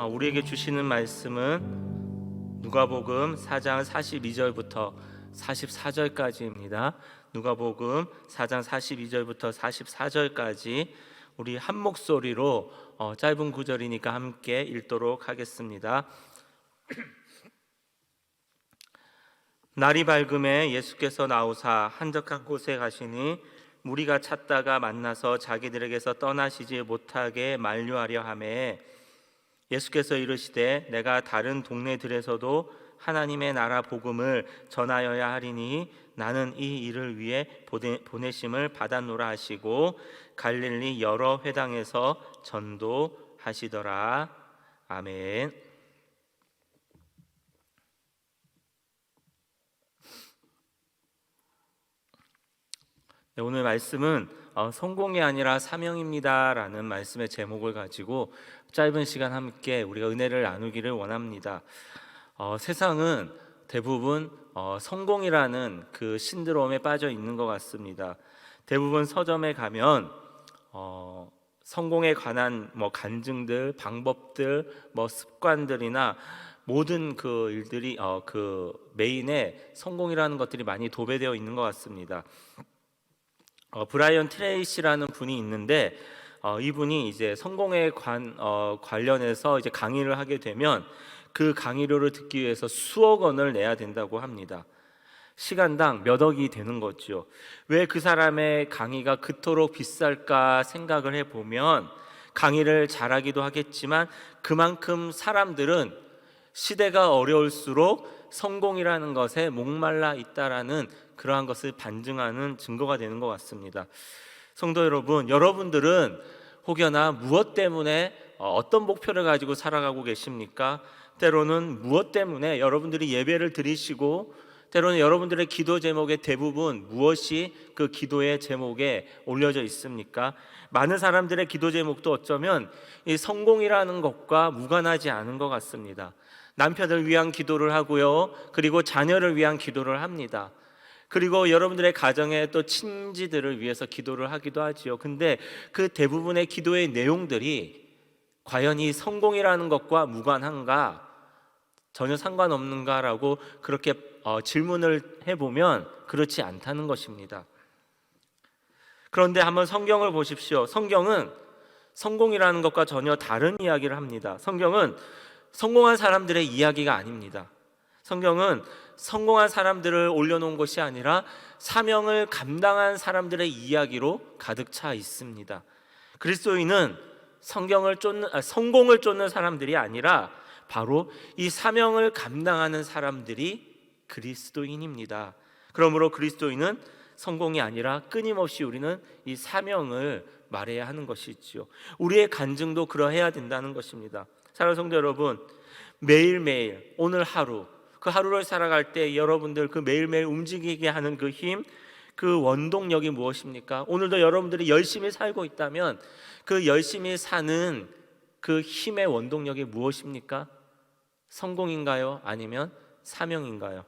우리에게 주시는 말씀은 누가복음 4장 42절부터 44절까지입니다. 누가복음 4장 42절부터 44절까지 우리 한 목소리로 짧은 구절이니까 함께 읽도록 하겠습니다. 날이 밝음에 예수께서 나오사 한적한 곳에 가시니 무리가 찾다가 만나서 자기들에게서 떠나시지 못하게 만류하려 하매 예수께서 이르시되 내가 다른 동네들에서도 하나님의 나라 복음을 전하여야 하리니 나는 이 일을 위해 보내심을 받았노라 하시고 갈릴리 여러 회당에서 전도하시더라. 아멘. 네, 오늘 말씀은 성공이 아니라 사명입니다 라는 말씀의 제목을 가지고 짧은 시간 함께 우리가 은혜를 나누기를 원합니다. 세상은 대부분 성공이라는 그 신드롬에 빠져 있는 것 같습니다. 대부분 서점에 가면 성공에 관한 간증들, 방법들, 습관들이나 모든 그 일들이 그 메인에 성공이라는 것들이 많이 도배되어 있는 것 같습니다. 브라이언 트레이시라는 분이 있는데 이분이 이제 성공에 관련해서 이제 강의를 하게 되면 그 강의료를 듣기 위해서 수억 원을 내야 된다고 합니다. 시간당 몇 억이 되는 거죠. 왜 그 사람의 강의가 그토록 비쌀까 생각을 해보면 강의를 잘하기도 하겠지만 그만큼 사람들은 시대가 어려울수록 성공이라는 것에 목말라 있다라는 그러한 것을 반증하는 증거가 되는 것 같습니다. 성도 여러분, 여러분들은 혹여나 무엇 때문에 어떤 목표를 가지고 살아가고 계십니까? 때로는 무엇 때문에 여러분들이 예배를 드리시고 때로는 여러분들의 기도 제목의 대부분 무엇이 그 기도의 제목에 올려져 있습니까? 많은 사람들의 기도 제목도 어쩌면 이 성공이라는 것과 무관하지 않은 것 같습니다. 남편을 위한 기도를 하고요, 그리고 자녀를 위한 기도를 합니다. 그리고 여러분들의 가정에 또 친지들을 위해서 기도를 하기도 하지요. 근데 그 대부분의 기도의 내용들이 과연 이 성공이라는 것과 무관한가, 전혀 상관없는가라고 그렇게 질문을 해보면 그렇지 않다는 것입니다. 그런데 한번 성경을 보십시오. 성경은 성공이라는 것과 전혀 다른 이야기를 합니다. 성경은 성공한 사람들의 이야기가 아닙니다. 성경은 성공한 사람들을 올려놓은 것이 아니라 사명을 감당한 사람들의 이야기로 가득 차 있습니다. 그리스도인은 성공을 쫓는 사람들이 아니라 바로 이 사명을 감당하는 사람들이 그리스도인입니다. 그러므로 그리스도인은 성공이 아니라 끊임없이 우리는 이 사명을 말해야 하는 것이지요. 우리의 간증도 그러해야 된다는 것입니다. 사랑하는 성도 여러분, 매일매일 오늘 하루, 그 하루를 살아갈 때 여러분들 그 매일매일 움직이게 하는 그 힘, 그 원동력이 무엇입니까? 오늘도 여러분들이 열심히 살고 있다면 그 열심히 사는 그 힘의 원동력이 무엇입니까? 성공인가요? 아니면 사명인가요?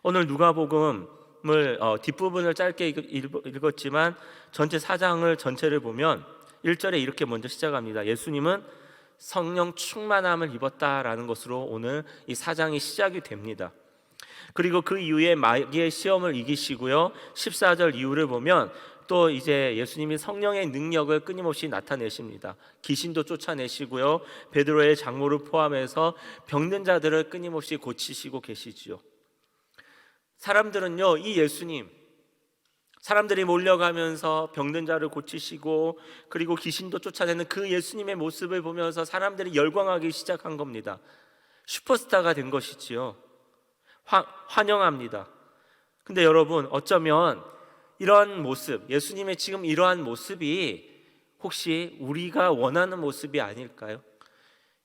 오늘 누가복음을 뒷부분을 짧게 읽었지만 전체 4장을 전체를 보면 1절에 이렇게 먼저 시작합니다. 예수님은 성령 충만함을 입었다라는 것으로 오늘 이 4장이 시작이 됩니다. 그리고 그 이후에 마귀의 시험을 이기시고요, 14절 이후를 보면 또 이제 예수님이 성령의 능력을 끊임없이 나타내십니다. 귀신도 쫓아내시고요, 베드로의 장모를 포함해서 병든 자들을 끊임없이 고치시고 계시지요. 사람들은요, 이 예수님, 사람들이 몰려가면서 병든 자를 고치시고 그리고 귀신도 쫓아내는 그 예수님의 모습을 보면서 사람들이 열광하기 시작한 겁니다. 슈퍼스타가 된 것이지요. 환영합니다. 근데 여러분, 어쩌면 이러한 모습, 예수님의 지금 이러한 모습이 혹시 우리가 원하는 모습이 아닐까요?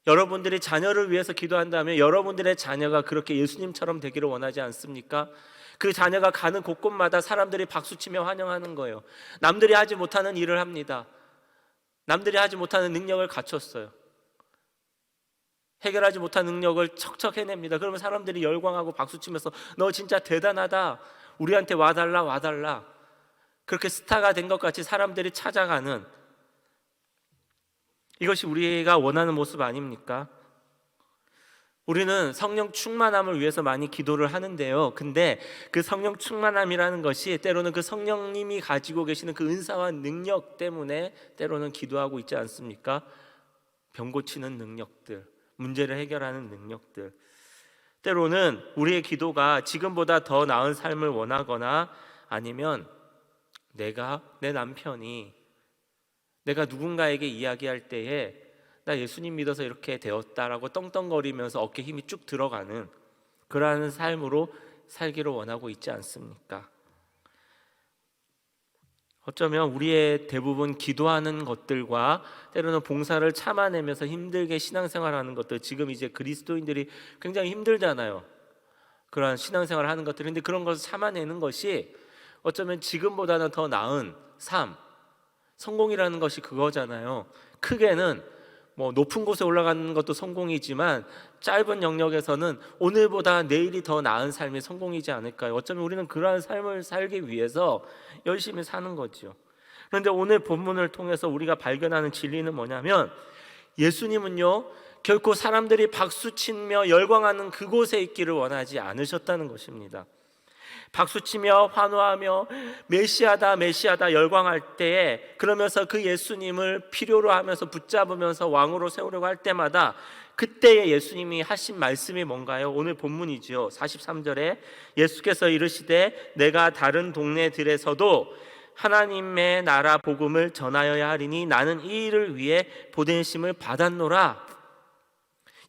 여러분들이 자녀를 위해서 기도한다면 여러분들의 자녀가 그렇게 예수님처럼 되기를 원하지 않습니까? 그 자녀가 가는 곳곳마다 사람들이 박수치며 환영하는 거예요. 남들이 하지 못하는 일을 합니다. 남들이 하지 못하는 능력을 갖췄어요. 해결하지 못한 능력을 척척 해냅니다. 그러면 사람들이 열광하고 박수치면서 너 진짜 대단하다, 우리한테 와달라. 그렇게 스타가 된 것 같이 사람들이 찾아가는, 이것이 우리가 원하는 모습 아닙니까? 우리는 성령 충만함을 위해서 많이 기도를 하는데요. 근데 그 성령 충만함이라는 것이 때로는 그 성령님이 가지고 계시는 그 은사와 능력 때문에 때로는 기도하고 있지 않습니까? 병 고치는 능력들, 문제를 해결하는 능력들. 때로는 우리의 기도가 지금보다 더 나은 삶을 원하거나 아니면 내 남편이 내가 누군가에게 이야기할 때에 나 예수님 믿어서 이렇게 되었다라고 떵떵거리면서 어깨 힘이 쭉 들어가는 그러한 삶으로 살기를 원하고 있지 않습니까? 어쩌면 우리의 대부분 기도하는 것들과 때로는 봉사를 참아내면서 힘들게 신앙생활하는 것들, 지금 이제 그리스도인들이 굉장히 힘들잖아요. 그러한 신앙생활을 하는 것들인데 그런 것을 참아내는 것이 어쩌면 지금보다는 더 나은 삶, 성공이라는 것이 그거잖아요. 크게는 높은 곳에 올라가는 것도 성공이지만 짧은 영역에서는 오늘보다 내일이 더 나은 삶이 성공이지 않을까요? 어쩌면 우리는 그러한 삶을 살기 위해서 열심히 사는 거죠. 그런데 오늘 본문을 통해서 우리가 발견하는 진리는 뭐냐면 예수님은요 결코 사람들이 박수치며 열광하는 그곳에 있기를 원하지 않으셨다는 것입니다. 박수치며 환호하며 메시아다 메시아다 열광할 때에 그러면서 그 예수님을 필요로 하면서 붙잡으면서 왕으로 세우려고 할 때마다 그때의 예수님이 하신 말씀이 뭔가요? 오늘 본문이죠. 43절에 예수께서 이르시되 내가 다른 동네들에서도 하나님의 나라 복음을 전하여야 하리니 나는 이 일을 위해 보내심을 받았노라.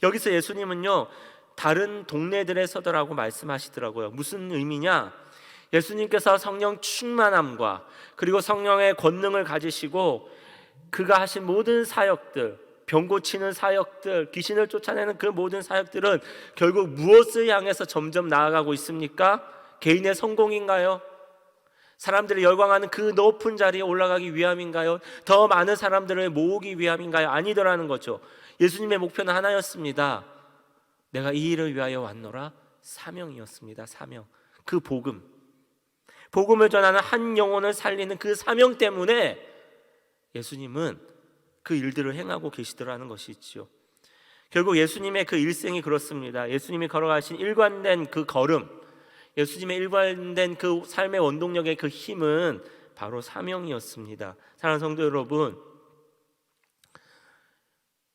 여기서 예수님은요 다른 동네들에서더라고 말씀하시더라고요. 무슨 의미냐? 예수님께서 성령 충만함과 그리고 성령의 권능을 가지시고 그가 하신 모든 사역들, 병 고치는 사역들, 귀신을 쫓아내는 그 모든 사역들은 결국 무엇을 향해서 점점 나아가고 있습니까? 개인의 성공인가요? 사람들이 열광하는 그 높은 자리에 올라가기 위함인가요? 더 많은 사람들을 모으기 위함인가요? 아니더라는 거죠. 예수님의 목표는 하나였습니다. 내가 이 일을 위하여 왔노라. 사명이었습니다. 사명. 그 복음을 전하는 한 영혼을 살리는 그 사명 때문에 예수님은 그 일들을 행하고 계시더라는 것이지요. 결국 예수님의 그 일생이 그렇습니다. 예수님이 걸어가신 일관된 그 걸음, 예수님의 일관된 그 삶의 원동력의 그 힘은 바로 사명이었습니다. 사랑하는 성도 여러분,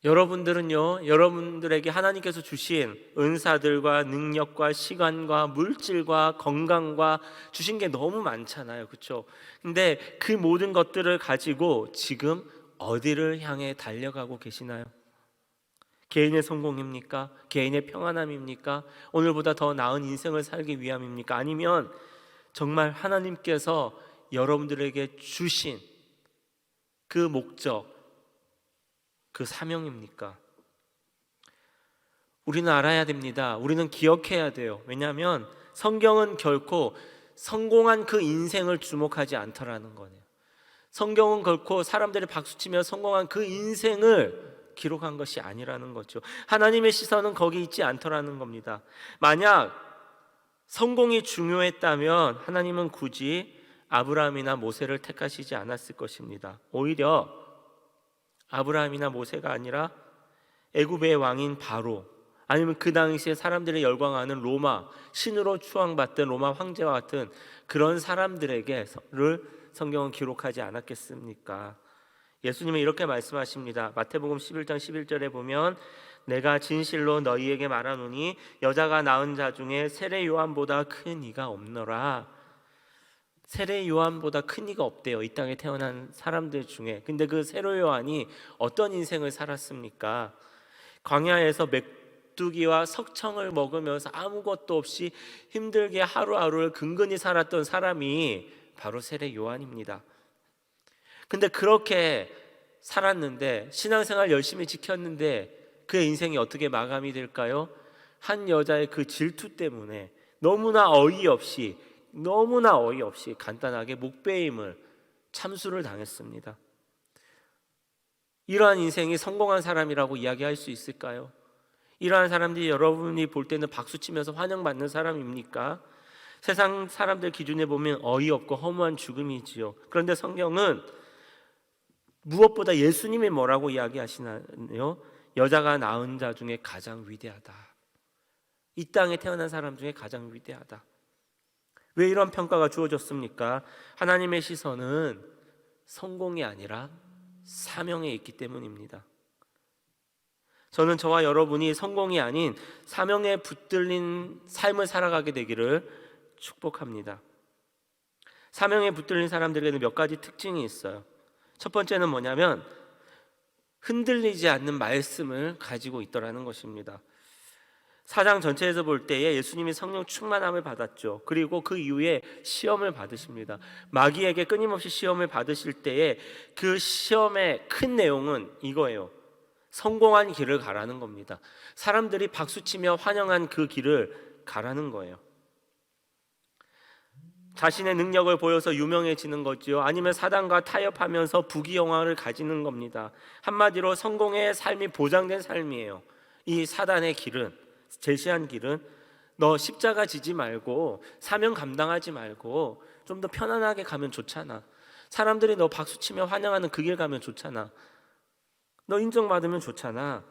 여러분들은요 여러분들에게 하나님께서 주신 은사들과 능력과 시간과 물질과 건강과 주신 게 너무 많잖아요. 그렇죠? 근데 그 모든 것들을 가지고 지금 어디를 향해 달려가고 계시나요? 개인의 성공입니까? 개인의 평안함입니까? 오늘보다 더 나은 인생을 살기 위함입니까? 아니면 정말 하나님께서 여러분들에게 주신 그 목적, 그 사명입니까? 우리는 알아야 됩니다. 우리는 기억해야 돼요. 왜냐하면 성경은 결코 성공한 그 인생을 주목하지 않더라는 거네요. 성경은 결코 사람들이 박수치며 성공한 그 인생을 기록한 것이 아니라는 거죠. 하나님의 시선은 거기 있지 않더라는 겁니다. 만약 성공이 중요했다면 하나님은 굳이 아브라함이나 모세를 택하시지 않았을 것입니다. 오히려 아브라함이나 모세가 아니라 애굽의 왕인 바로, 아니면 그 당시에 사람들이 열광하는 로마, 신으로 추앙받던 로마 황제와 같은 그런 사람들에게를 성경은 기록하지 않았겠습니까? 예수님은 이렇게 말씀하십니다. 마태복음 11장 11절에 보면 내가 진실로 너희에게 말하노니 여자가 낳은 자 중에 세례 요한보다 큰 이가 없노라. 세례 요한보다 큰 이가 없대요. 이 땅에 태어난 사람들 중에. 근데 그 세례 요한이 어떤 인생을 살았습니까? 광야에서 메뚜기와 석청을 먹으면서 아무것도 없이 힘들게 하루하루를 근근히 살았던 사람이 바로 세례 요한입니다. 근데 그렇게 살았는데, 신앙생활 열심히 지켰는데 그의 인생이 어떻게 마감이 될까요? 한 여자의 그 질투 때문에 너무나 어이없이 간단하게 목베임을, 참수를 당했습니다. 이러한 인생이 성공한 사람이라고 이야기할 수 있을까요? 이러한 사람들이 여러분이 볼 때는 박수치면서 환영받는 사람입니까? 세상 사람들 기준에 보면 어이없고 허무한 죽음이지요. 그런데 성경은 무엇보다 예수님이 뭐라고 이야기하시나요? 여자가 낳은 자 중에 가장 위대하다. 이 땅에 태어난 사람 중에 가장 위대하다. 왜 이런 평가가 주어졌습니까? 하나님의 시선은 성공이 아니라 사명에 있기 때문입니다. 저는 저와 여러분이 성공이 아닌 사명에 붙들린 삶을 살아가게 되기를 축복합니다. 사명에 붙들린 사람들에게는 몇 가지 특징이 있어요. 첫 번째는 뭐냐면 흔들리지 않는 말씀을 가지고 있더라는 것입니다. 사장 전체에서 볼 때에 예수님이 성령 충만함을 받았죠. 그리고 그 이후에 시험을 받으십니다. 마귀에게 끊임없이 시험을 받으실 때에 그 시험의 큰 내용은 이거예요. 성공한 길을 가라는 겁니다. 사람들이 박수치며 환영한 그 길을 가라는 거예요. 자신의 능력을 보여서 유명해지는 거죠. 아니면 사단과 타협하면서 부귀영화를 가지는 겁니다. 한마디로 성공의 삶이 보장된 삶이에요. 이 사단의 길은, 제시한 길은 너 십자가 지지 말고 사명 감당하지 말고 좀 더 편안하게 가면 좋잖아. 사람들이 너 박수치며 환영하는 그 길 가면 좋잖아. 너 인정받으면 좋잖아.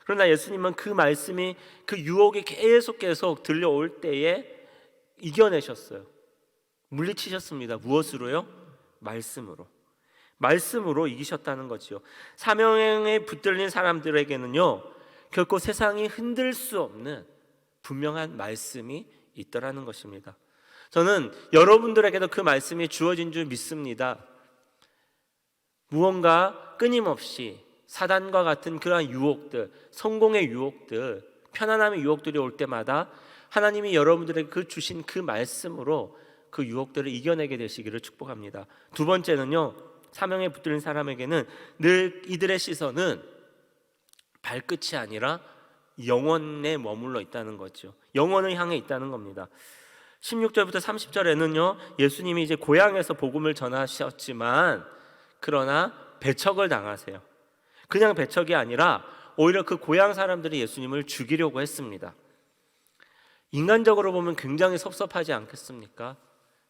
그러나 예수님은 그 말씀이, 그 유혹이 계속 들려올 때에 이겨내셨어요. 물리치셨습니다. 무엇으로요? 말씀으로 이기셨다는 거지요. 사명에 붙들린 사람들에게는요, 결코 세상이 흔들 수 없는 분명한 말씀이 있더라는 것입니다. 저는 여러분들에게도 그 말씀이 주어진 줄 믿습니다. 무언가 끊임없이 사단과 같은 그러한 유혹들, 성공의 유혹들, 편안함의 유혹들이 올 때마다 하나님이 여러분들에게 그 주신 그 말씀으로 그 유혹들을 이겨내게 되시기를 축복합니다. 두 번째는요, 사명에 붙들린 사람에게는 늘 이들의 시선은 발끝이 아니라 영원에 머물러 있다는 거죠. 영원을 향해 있다는 겁니다. 16절부터 30절에는요, 예수님이 이제 고향에서 복음을 전하셨지만 그러나 배척을 당하세요. 그냥 배척이 아니라 오히려 그 고향 사람들이 예수님을 죽이려고 했습니다. 인간적으로 보면 굉장히 섭섭하지 않겠습니까?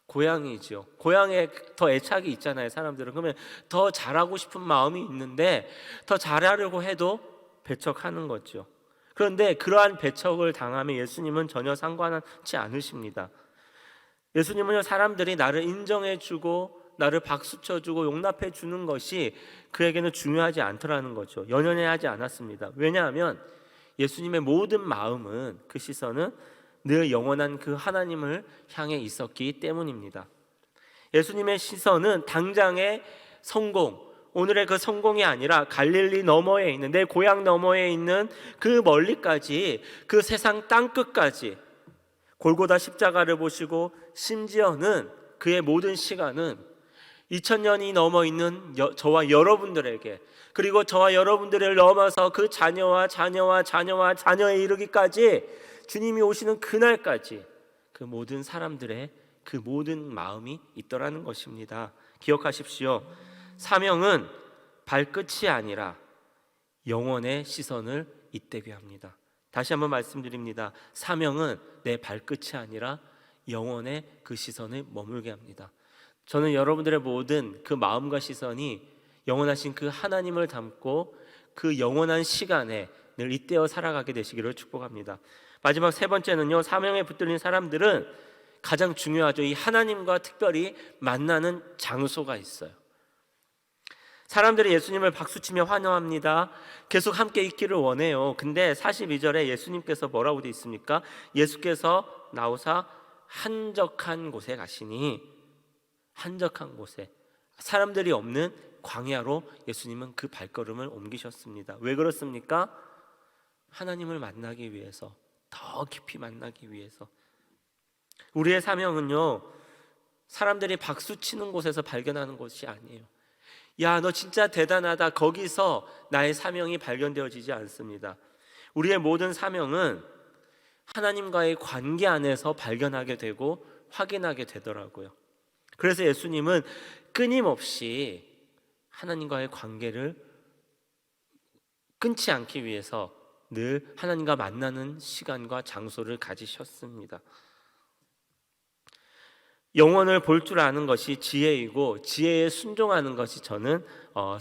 고향이죠. 고향에 더 애착이 있잖아요, 사람들은. 그러면 더 잘하고 싶은 마음이 있는데 더 잘하려고 해도 배척하는 거죠. 그런데 그러한 배척을 당하면 예수님은 전혀 상관하지 않으십니다. 예수님은요, 사람들이 나를 인정해주고 나를 박수쳐주고 용납해주는 것이 그에게는 중요하지 않더라는 거죠. 연연해하지 않았습니다. 왜냐하면 예수님의 모든 마음은, 그 시선은 늘 영원한 그 하나님을 향해 있었기 때문입니다. 예수님의 시선은 당장의 성공, 오늘의 그 성공이 아니라 갈릴리 너머에 있는, 내 고향 너머에 있는 그 멀리까지, 그 세상 땅끝까지 골고다 십자가를 보시고, 심지어는 그의 모든 시간은 2000년이 넘어 있는 저와 여러분들에게, 그리고 저와 여러분들을 넘어서 그 자녀에 이르기까지, 주님이 오시는 그날까지 그 모든 사람들의 그 모든 마음이 있더라는 것입니다. 기억하십시오. 사명은 발끝이 아니라 영혼의 시선을 잇대게 합니다. 다시 한번 말씀드립니다. 사명은 내 발끝이 아니라 영혼의 그 시선을 머물게 합니다. 저는 여러분들의 모든 그 마음과 시선이 영원하신 그 하나님을 담고 그 영원한 시간에 늘 잇대어 살아가게 되시기를 축복합니다. 마지막 세 번째는요, 사명에 붙들린 사람들은 가장 중요하죠. 이 하나님과 특별히 만나는 장소가 있어요. 사람들이 예수님을 박수치며 환영합니다. 계속 함께 있기를 원해요. 근데 42절에 예수님께서 뭐라고 되어 있습니까? 예수께서 나오사 한적한 곳에 가시니, 한적한 곳에, 사람들이 없는 광야로 예수님은 그 발걸음을 옮기셨습니다. 왜 그렇습니까? 하나님을 만나기 위해서, 더 깊이 만나기 위해서. 우리의 사명은요, 사람들이 박수치는 곳에서 발견하는 것이 아니에요. 야, 너 진짜 대단하다, 거기서 나의 사명이 발견되어지지 않습니다. 우리의 모든 사명은 하나님과의 관계 안에서 발견하게 되고 확인하게 되더라고요. 그래서 예수님은 끊임없이 하나님과의 관계를 끊지 않기 위해서 늘 하나님과 만나는 시간과 장소를 가지셨습니다. 영혼을 볼 줄 아는 것이 지혜이고, 지혜에 순종하는 것이 저는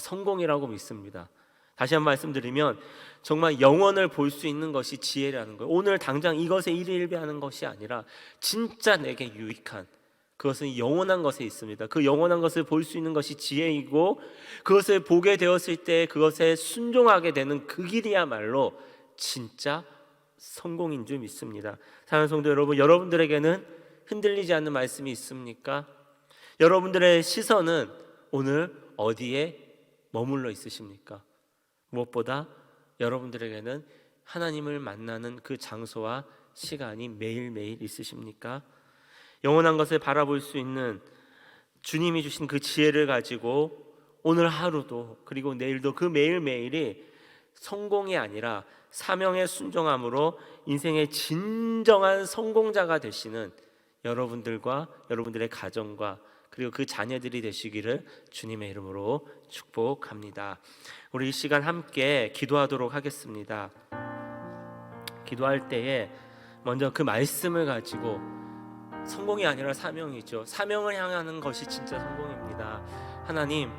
성공이라고 믿습니다. 다시 한번 말씀드리면, 정말 영원을 볼 수 있는 것이 지혜라는 거예요. 오늘 당장 이것에 일희일비하는 것이 아니라 진짜 내게 유익한, 그것은 영원한 것에 있습니다. 그 영원한 것을 볼 수 있는 것이 지혜이고, 그것을 보게 되었을 때 그것에 순종하게 되는 그 길이야말로 진짜 성공인 줄 믿습니다. 사랑하는 성도 여러분, 여러분들에게는 흔들리지 않는 말씀이 있습니까? 여러분들의 시선은 오늘 어디에 머물러 있으십니까? 무엇보다 여러분들에게는 하나님을 만나는 그 장소와 시간이 매일매일 있으십니까? 영원한 것을 바라볼 수 있는 주님이 주신 그 지혜를 가지고 오늘 하루도 그리고 내일도 그 매일매일이 성공이 아니라 사명의 순종함으로 인생의 진정한 성공자가 되시는 여러분들과 여러분들의 가정과 그리고 그 자녀들이 되시기를 주님의 이름으로 축복합니다. 우리 이 시간 함께 기도하도록 하겠습니다. 기도할 때에 먼저 그 말씀을 가지고, 성공이 아니라 사명이죠. 사명을 향하는 것이 진짜 성공입니다. 하나님,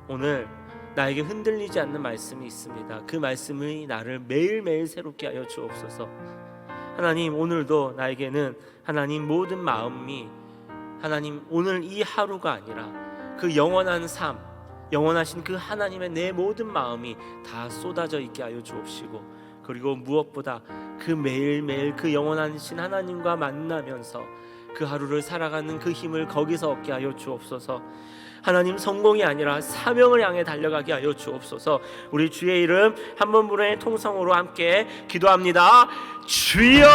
오늘 나에게 흔들리지 않는 말씀이 있습니다. 그 말씀이 나를 매일매일 새롭게 하여 주옵소서. 하나님, 오늘도 나에게는 하나님 모든 마음이 하나님 오늘 이 하루가 아니라 그 영원한 삶, 영원하신 그 하나님의 내 모든 마음이 다 쏟아져 있게 하여 주옵시고, 그리고 무엇보다 그 매일매일 그 영원하신 하나님과 만나면서 그 하루를 살아가는 그 힘을 거기서 얻게 하여 주옵소서. 하나님, 성공이 아니라 사명을 향해 달려가게 하여 주옵소서. 우리 주의 이름 한 번 부르는 통성으로 함께 기도합니다. 주여!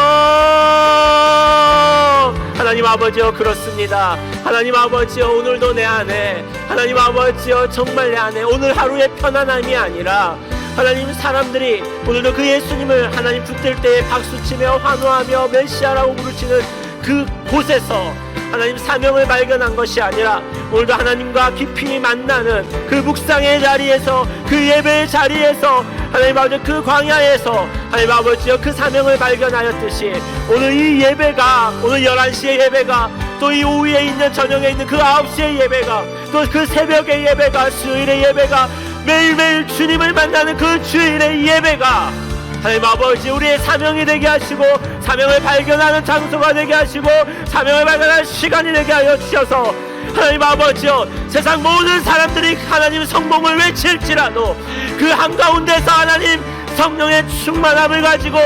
하나님 아버지여, 그렇습니다. 하나님 아버지여, 오늘도 내 안에, 하나님 아버지여, 정말 내 안에 오늘 하루의 편안함이 아니라 하나님, 사람들이 오늘도 그 예수님을 하나님 붙들 때에 박수치며 환호하며 메시아라고 부르시는 그 곳에서 하나님 사명을 발견한 것이 아니라 오늘도 하나님과 깊이 만나는 그 묵상의 자리에서, 그 예배의 자리에서, 하나님 아버지 그 광야에서 하나님 아버지여 그 사명을 발견하였듯이 오늘 이 예배가, 오늘 11시의 예배가, 또 이 오후에 있는 저녁에 있는 그 9시의 예배가, 또 그 새벽의 예배가, 수요일의 예배가, 매일매일 주님을 만나는 그 주일의 예배가 하나님 아버지 우리의 사명이 되게 하시고, 사명을 발견하는 장소가 되게 하시고, 사명을 발견할 시간이 되게 하여 주셔서 하나님 아버지여, 세상 모든 사람들이 하나님 성공을 외칠지라도 그 한가운데서 하나님 성령의 충만함을 가지고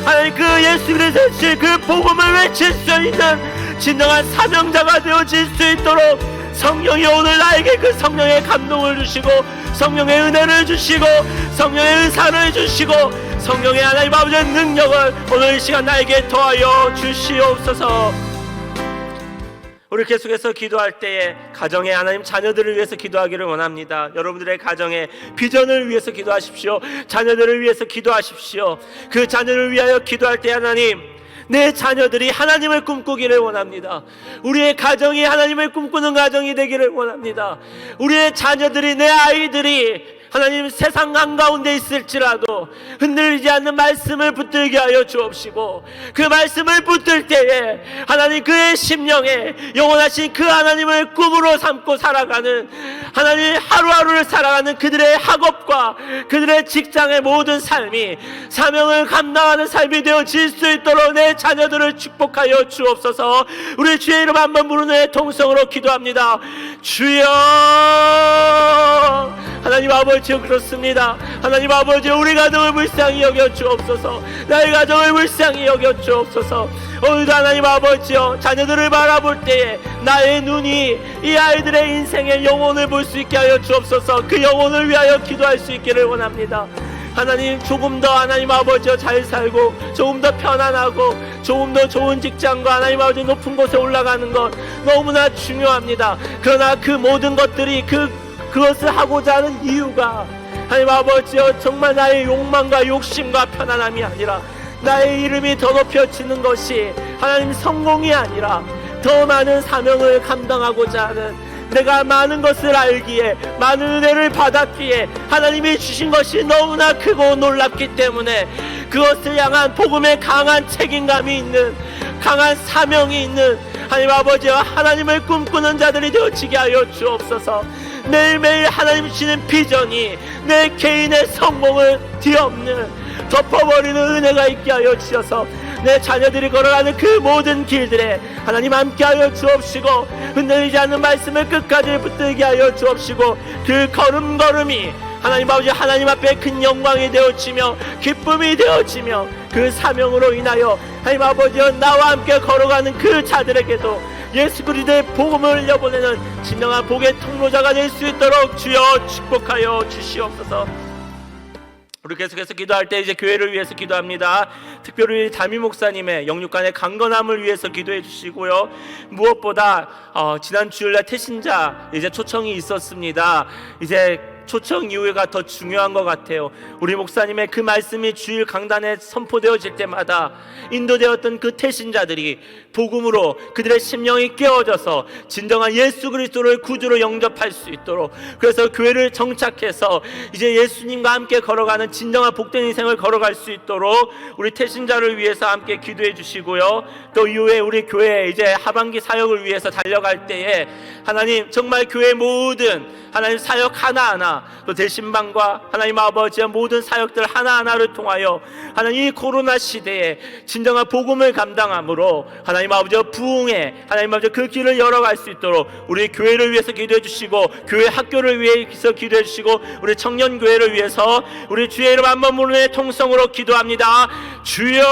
하나님 그 예수 그리스도의 그 복음을 외칠 수 있는 진정한 사명자가 되어질 수 있도록 성령이 오늘 나에게 그 성령의 감동을 주시고, 성령의 은혜를 주시고, 성령의 의사를 주시고, 성령의 하나님 아버지의 능력을 오늘 이 시간 나에게 더하여 주시옵소서. 우리 계속해서 기도할 때에 가정의 하나님 자녀들을 위해서 기도하기를 원합니다. 여러분들의 가정의 비전을 위해서 기도하십시오. 자녀들을 위해서 기도하십시오. 그 자녀를 위하여 기도할 때 하나님, 내 자녀들이 하나님을 꿈꾸기를 원합니다. 우리의 가정이 하나님을 꿈꾸는 가정이 되기를 원합니다. 우리의 자녀들이, 내 아이들이 하나님 세상 한가운데 있을지라도 흔들리지 않는 말씀을 붙들게 하여 주옵시고, 그 말씀을 붙들 때에 하나님 그의 심령에 영원하신 그 하나님을 꿈으로 삼고 살아가는, 하나님 하루하루를 살아가는 그들의 학업과 그들의 직장의 모든 삶이 사명을 감당하는 삶이 되어질 수 있도록 내 자녀들을 축복하여 주옵소서. 우리 주의 이름 한번 부르는 통성으로 기도합니다. 주여! 하나님 아버지 그렇습니다. 하나님 아버지 우리 가정을 불쌍히 여겨 주옵소서. 나의 가정을 불쌍히 여겨 주옵소서. 오늘도 하나님 아버지여, 자녀들을 바라볼 때에 나의 눈이 이 아이들의 인생의 영혼을 볼 수 있게 하여 주옵소서. 그 영혼을 위하여 기도할 수 있기를 원합니다. 하나님, 조금 더 하나님 아버지여 잘 살고, 조금 더 편안하고, 조금 더 좋은 직장과 하나님 아버지 높은 곳에 올라가는 것 너무나 중요합니다. 그러나 그 모든 것들이 그것을 하고자 하는 이유가 하나님 아버지여 정말 나의 욕망과 욕심과 편안함이 아니라 나의 이름이 더 높여지는 것이 하나님 성공이 아니라 더 많은 사명을 감당하고자 하는, 내가 많은 것을 알기에, 많은 은혜를 받았기에 하나님이 주신 것이 너무나 크고 놀랍기 때문에 그것을 향한 복음의 강한 책임감이 있는, 강한 사명이 있는 하나님 아버지와 하나님을 꿈꾸는 자들이 되어지게 하여 주옵소서. 매일매일 하나님 주시는 비전이 내 개인의 성공을 뒤엎는, 덮어버리는 은혜가 있게 하여 주셔서 내 자녀들이 걸어가는 그 모든 길들에 하나님 함께하여 주옵시고, 흔들리지 않는 말씀을 끝까지 붙들게 하여 주옵시고, 그 걸음걸음이 하나님 아버지 하나님 앞에 큰 영광이 되어지며 기쁨이 되어지며, 그 사명으로 인하여 하나님 아버지여 나와 함께 걸어가는 그 자들에게도 예수 그리스도의 복음을 흘려보내는 진정한 복의 통로자가 될 수 있도록 주여 축복하여 주시옵소서. 우리 계속해서 기도할 때 이제 교회를 위해서 기도합니다. 특별히 담임 목사님의 영육간의 강건함을 위해서 기도해 주시고요. 무엇보다 지난 주일날 태신자 이제 초청이 있었습니다. 이제 초청 이후가 더 중요한 것 같아요. 우리 목사님의 그 말씀이 주일 강단에 선포되어질 때마다 인도되었던 그 태신자들이 복음으로 그들의 심령이 깨어져서 진정한 예수 그리스도를 구주로 영접할 수 있도록, 그래서 교회를 정착해서 이제 예수님과 함께 걸어가는 진정한 복된 인생을 걸어갈 수 있도록 우리 태신자를 위해서 함께 기도해 주시고요. 또 이후에 우리 교회 이제 하반기 사역을 위해서 달려갈 때에 하나님 정말 교회 모든 하나님 사역 하나하나, 또 대신방과 하나님 아버지의 모든 사역들 하나하나를 통하여 하나님 이 코로나 시대에 진정한 복음을 감당함으로 하나님 아버지의 부흥에 하나님 아버지 그 길을 열어갈 수 있도록 우리 교회를 위해서 기도해 주시고, 교회 학교를 위해서 기도해 주시고, 우리 청년교회를 위해서 우리 주의 이름 한 번 부르는 통성으로 기도합니다. 주여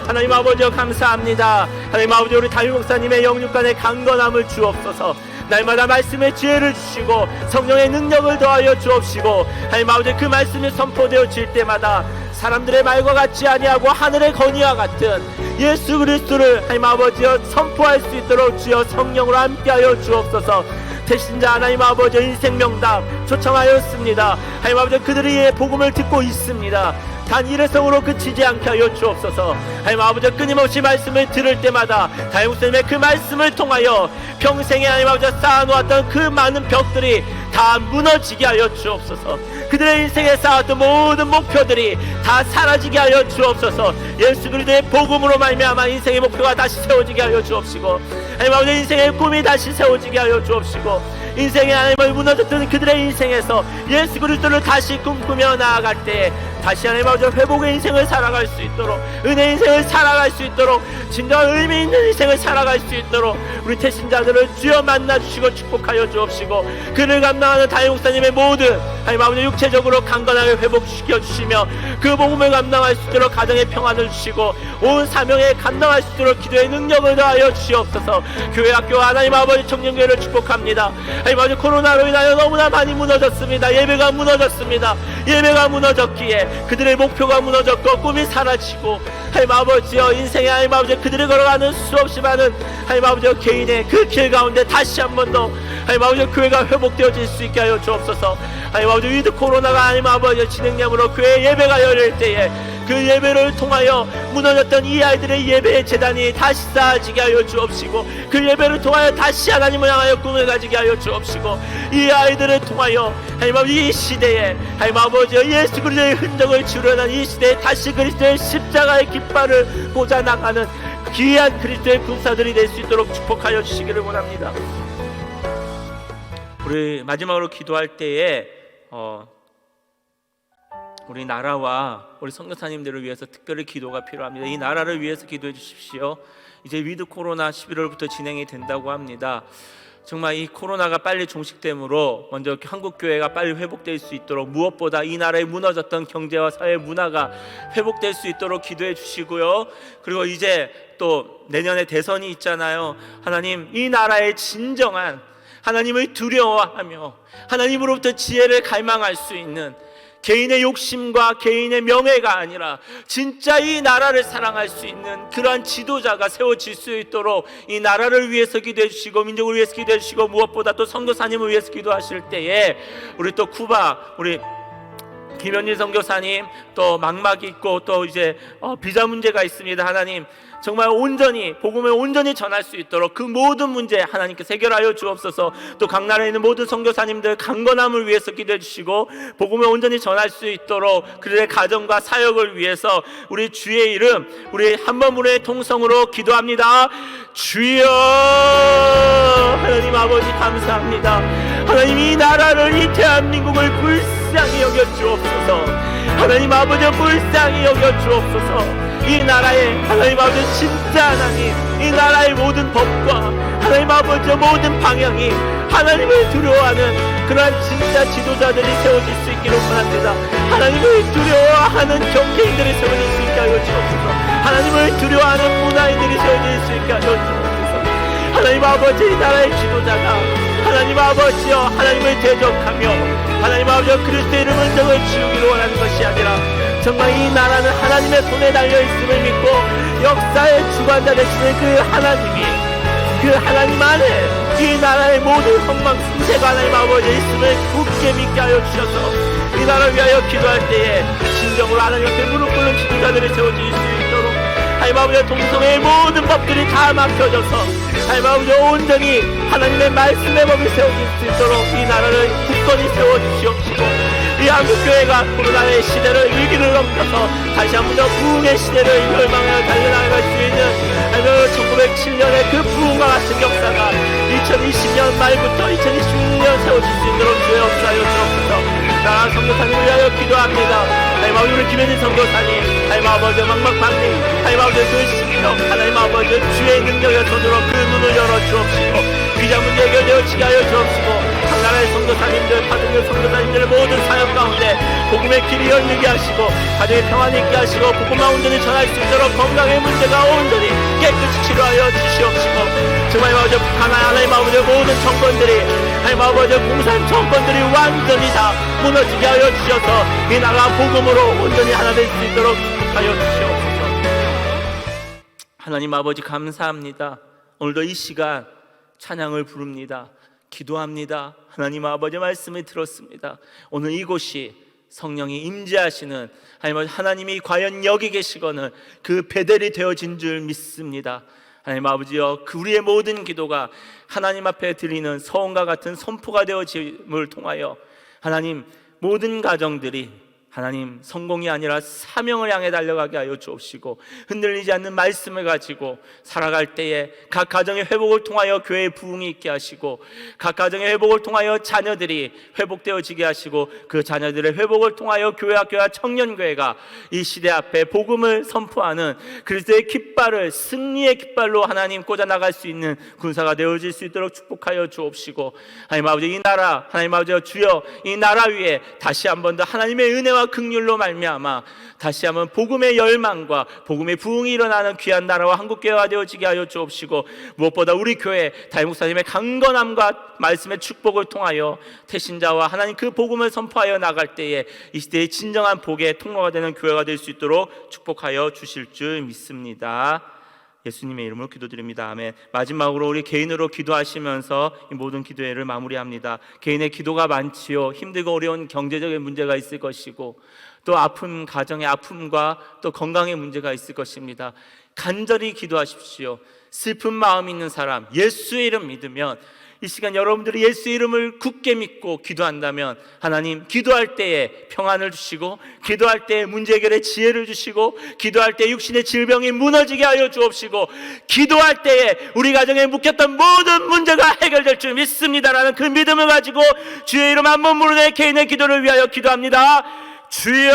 하나님 아버지여 감사합니다. 하나님 아버지 우리 담임 목사님의 영육간의 강건함을 주옵소서. 날마다 말씀의 지혜를 주시고 성령의 능력을 더하여 주옵시고, 하나님 아버지 그 말씀이 선포되어질 때마다 사람들의 말과 같지 아니하고 하늘의 건의와 같은 예수 그리스도를 하나님 아버지여 선포할 수 있도록 주여 성령으로 함께하여 주옵소서. 태신자 하나님 아버지 인생 명답 초청하였습니다. 하나님 아버지 그들이 복음을 듣고 있습니다. 단 일회성으로 그치지 않게 하여 주옵소서. 하나님 아버지 끊임없이 말씀을 들을 때마다 담임 목사님의 그 말씀을 통하여 평생에 하나님 아버지 쌓아놓았던 그 많은 벽들이 다 무너지게 하여 주옵소서. 그들의 인생에 쌓았던 모든 목표들이 다 사라지게 하여 주옵소서. 예수 그리스도의 복음으로 말미암아 인생의 목표가 다시 세워지게 하여 주옵시고, 하나님 아버지 인생의 꿈이 다시 세워지게 하여 주옵시고, 인생의 하나님을 무너졌던 그들의 인생에서 예수 그리스도를 다시 꿈꾸며 나아갈 때 다시 하나님 아버지 회복의 인생을 살아갈 수 있도록, 은혜 인생을 살아갈 수 있도록, 진정한 의미 있는 인생을 살아갈 수 있도록 우리 태신자들을 주여 만나주시고 축복하여 주옵시고, 그를 감당하는 담임 목사님의 모든 하나님 아버지 육체적으로 강건하게 회복시켜 주시며 그 복음을 감당할 수 있도록 가정의 평안을 주시고 온 사명에 감당할 수 있도록 기도의 능력을 더하여 주시옵소서. 교회 학교 하나님 아버지 청년교회를 축복합니다. 하나님 아버지 코로나로 인하여 너무나 많이 무너졌습니다. 예배가 무너졌습니다. 예배가 무너졌기에 그들의 목표가 무너졌고 꿈이 사라지고, 하나님 아버지여 인생의 하나님 아버지 그들이 걸어가는 수없이 많은 하나님 아버지여 개인의 그 길 가운데 다시 한 번 더 하나님 아버지 교회가 회복되어질 수 있게 하여 주옵소서. 하나님 아버지 위드 코로나가 하나님 아버지 진행됨으로 교회 예배가 열릴 때에 그 예배를 통하여 무너졌던 이 아이들의 예배의 재단이 다시 쌓아지게 하여 주옵시고, 그 예배를 통하여 다시 하나님을 향하여 꿈을 가지게 하여 주옵시고, 이 아이들을 통하여 하나님 아버지 이 시대에 하나님 아버지 예수 그리스도의 흔적을 주려는 이 시대에 다시 그리스도의 십자가의 깃발을 꽂아 나가는 귀한 그리스도의 군사들이 될 수 있도록 축복하여 주시기를 원합니다. 우리 마지막으로 기도할 때에 우리 나라와 우리 선교사님들을 위해서 특별히 기도가 필요합니다. 이 나라를 위해서 기도해 주십시오. 이제 위드 코로나 11월부터 진행이 된다고 합니다. 정말 이 코로나가 빨리 종식되므로 먼저 한국교회가 빨리 회복될 수 있도록, 무엇보다 이 나라에 무너졌던 경제와 사회 문화가 회복될 수 있도록 기도해 주시고요. 그리고 이제 또 내년에 대선이 있잖아요. 하나님 이 나라의 진정한 하나님을 두려워하며 하나님으로부터 지혜를 갈망할 수 있는 개인의 욕심과 개인의 명예가 아니라 진짜 이 나라를 사랑할 수 있는 그러한 지도자가 세워질 수 있도록 이 나라를 위해서 기도해 주시고, 민족을 위해서 기도해 주시고, 무엇보다 또 선교사님을 위해서 기도하실 때에 우리 또 쿠바 우리 김현진 선교사님 또 망막이 있고 또 이제 비자 문제가 있습니다. 하나님 정말 온전히 복음을 온전히 전할 수 있도록 그 모든 문제 하나님께서 해결하여 주옵소서. 또 각 나라에 있는 모든 선교사님들 강건함을 위해서 기도해 주시고 복음을 온전히 전할 수 있도록 그들의 가정과 사역을 위해서 우리 주의 이름 우리 한번문의 통성으로 기도합니다. 주여 하나님 아버지 감사합니다. 하나님 이 나라를 이 대한민국을 불쌍히 여겨 주옵소서. 하나님 아버지 불쌍히 여겨 주옵소서. 이 나라의 하나님 아버지 진짜 하나님, 이 나라의 모든 법과 하나님 아버지 모든 방향이 하나님을 두려워하는 그러한 진짜 지도자들이 세워질 수 있기를 원합니다. 하나님을 두려워하는 경제인들이 세워질 수 있게 하여 주옵소서. 하나님을 두려워하는 문화인들이 세워질 수 있게 하여 주옵소서. 하나님 아버지 이 나라의 지도자가 하나님 아버지여 하나님을 대적하며 하나님 아버지여 그리스도의 이름을 정을 지우기를 원하는 것이 아니라 정말 이 나라는 하나님의 손에 달려있음을 믿고 역사의 주관자 되시는 그 하나님이 그 하나님 안에 이 나라의 모든 흥망 승세가 하나님 아버지의 있음을 굳게 믿게 하여 주셔서 이 나라를 위하여 기도할 때에 진정으로 하나님 앞에 무릎 꿇는 지도자들이 세워질 수 있도록 하나님 아버지의 동성애의 모든 법들이 다 막혀져서 하나님 아버지 온전히 하나님의 말씀의 법이 세워질 수 있도록 이 나라를 굳건히 세워주시옵시고 이 한국교회가 코로나의 시대를 위기를 넘겨서 다시 한번 더 부흥의 시대를 멸망하여 달려나갈 수 있는 1907년의 그 부흥과 같은 역사가 2020년 말부터 2026년 세워질 수 있도록 주의 역사하여 주옵소서. 나라 선교사님을 위하여 기도합니다. 하나님 아버지 우리 김현진 선교사님, 하나님 아버지 막막방님, 하나님 아버지 그 심령, 하나님 아버지 주의 능력의 손으로 그 눈을 열어 주옵시고 비자 문제 해결되어지게 하여 주옵시고 각 나라의 선교사님들, 파등교 선교사님들의 모든 사역 가운데 복음의 길이 열리게 하시고 가정의 평안이 있게 하시고 복음만 온전히 전할 수 있도록 건강의 문제가 온전히 깨끗이 치료하여 주시옵시고 정말 아버지 하나님 아버지의 모든 정권들이 하나님 아버지의 공산 정권들이 완전히 다 무너지게 하여 주셔서 이 나라 복음으로 온전히 하나 될 수 있도록 축복하여 주시옵소서. 하나님 아버지 감사합니다. 오늘도 이 시간 찬양을 부릅니다. 기도합니다. 하나님 아버지 말씀을 들었습니다. 오늘 이곳이 성령이 임재하시는 하나님이 과연 여기 계시거늘 그 베델이 되어진 줄 믿습니다. 하나님 아버지여 그 우리의 모든 기도가 하나님 앞에 드리는 서원과 같은 선포가 되어짐을 통하여 하나님 모든 가정들이 하나님 성공이 아니라 사명을 향해 달려가게 하여 주옵시고 흔들리지 않는 말씀을 가지고 살아갈 때에 각 가정의 회복을 통하여 교회의 부흥이 있게 하시고 각 가정의 회복을 통하여 자녀들이 회복되어지게 하시고 그 자녀들의 회복을 통하여 교회 학교와 청년교회가 이 시대 앞에 복음을 선포하는 그리스도의 깃발을 승리의 깃발로 하나님 꽂아 나갈 수 있는 군사가 되어질 수 있도록 축복하여 주옵시고 하나님 아버지 이 나라 하나님 아버지 주여 이 나라 위에 다시 한 번 더 하나님의 은혜와 긍휼로 말미암아 다시 한번 복음의 열망과 복음의 부흥이 일어나는 귀한 나라와 한국교회가 되어지게 하여 주옵시고 무엇보다 우리 교회 담임 목사님의 강건함과 말씀의 축복을 통하여 태신자와 하나님 그 복음을 선포하여 나갈 때에 이 시대의 진정한 복의 통로가 되는 교회가 될 수 있도록 축복하여 주실 줄 믿습니다. 예수님의 이름으로 기도드립니다. 아멘. 마지막으로 우리 개인으로 기도하시면서 이 모든 기도회를 마무리합니다. 개인의 기도가 많지요. 힘들고 어려운 경제적인 문제가 있을 것이고 또 아픈 가정의 아픔과 또 건강의 문제가 있을 것입니다. 간절히 기도하십시오. 슬픈 마음 있는 사람 예수의 이름 믿으면 이 시간 여러분들이 예수의 이름을 굳게 믿고 기도한다면 하나님 기도할 때에 평안을 주시고 기도할 때에 문제 해결의 지혜를 주시고 기도할 때에 육신의 질병이 무너지게 하여 주옵시고 기도할 때에 우리 가정에 묵혔던 모든 문제가 해결될 줄 믿습니다라는 그 믿음을 가지고 주의 이름 한 번 부르는 개인의 기도를 위하여 기도합니다. 주여